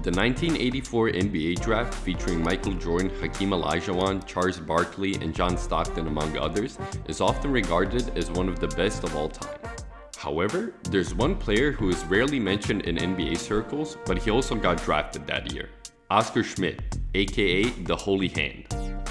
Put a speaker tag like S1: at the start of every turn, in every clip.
S1: The 1984 NBA draft, featuring Michael Jordan, Hakeem Olajuwon, Charles Barkley, and John Stockton among others, is often regarded as one of the best of all time. However, there's one player who is rarely mentioned in NBA circles, but he also got drafted that year. Oscar Schmidt, aka the Holy Hand.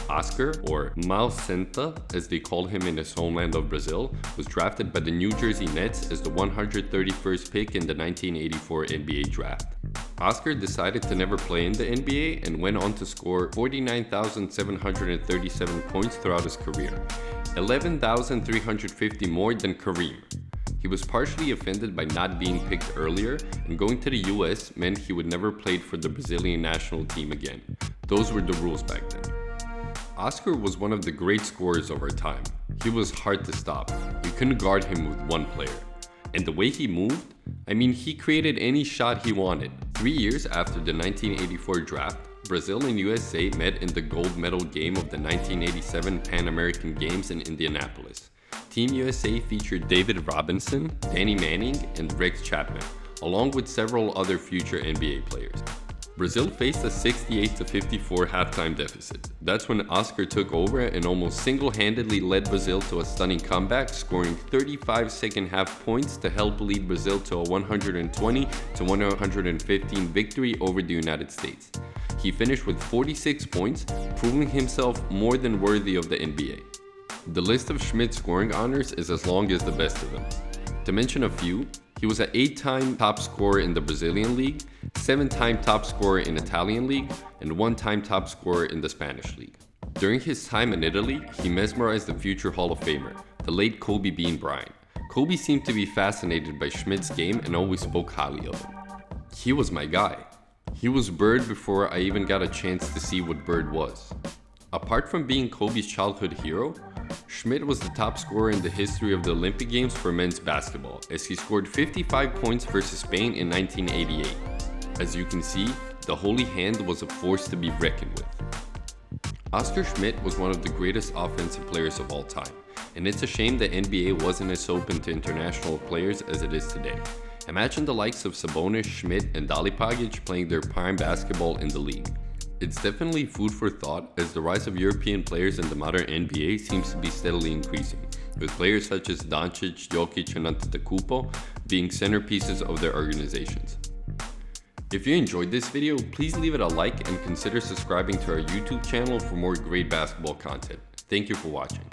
S1: Oscar, or Malcenta as they called him in his homeland of Brazil, was drafted by the New Jersey Nets as the 131st pick in the 1984 NBA draft. Oscar decided to never play in the NBA and went on to score 49,737 points throughout his career, 11,350 more than Kareem. He was partially offended by not being picked earlier, and going to the US meant he would never play for the Brazilian national team again. Those were the rules back then. Oscar was one of the great scorers of our time. He was hard to stop. You couldn't guard him with one player. And the way he moved, he created any shot he wanted. 3 years after the 1984 draft, Brazil and USA met in the gold medal game of the 1987 Pan American Games in Indianapolis. Team USA featured David Robinson, Danny Manning, and Rex Chapman, along with several other future NBA players. Brazil faced a 68-54 halftime deficit. That's when Oscar took over and almost single-handedly led Brazil to a stunning comeback, scoring 35 second-half points to help lead Brazil to a 120-115 victory over the United States. He finished with 46 points, proving himself more than worthy of the NBA. The list of Schmidt's scoring honors is as long as the best of them. To mention a few, he was an 8-time top scorer in the Brazilian League, 7-time top scorer in Italian League, and 1-time top scorer in the Spanish League. During his time in Italy, he mesmerized the future Hall of Famer, the late Kobe Bean Bryant. Kobe seemed to be fascinated by Schmidt's game and always spoke highly of him. He was my guy. He was Bird before I even got a chance to see what Bird was. Apart from being Kobe's childhood hero, Schmidt was the top scorer in the history of the Olympic Games for men's basketball, as he scored 55 points versus Spain in 1988. As you can see, the Holy Hand was a force to be reckoned with. Oscar Schmidt was one of the greatest offensive players of all time, and it's a shame the NBA wasn't as open to international players as it is today. Imagine the likes of Sabonis, Schmidt, and Dalipagic playing their prime basketball in the league. It's definitely food for thought, as the rise of European players in the modern NBA seems to be steadily increasing, with players such as Doncic, Jokic, and Antetokounmpo being centerpieces of their organizations. If you enjoyed this video, please leave it a like and consider subscribing to our YouTube channel for more great basketball content. Thank you for watching.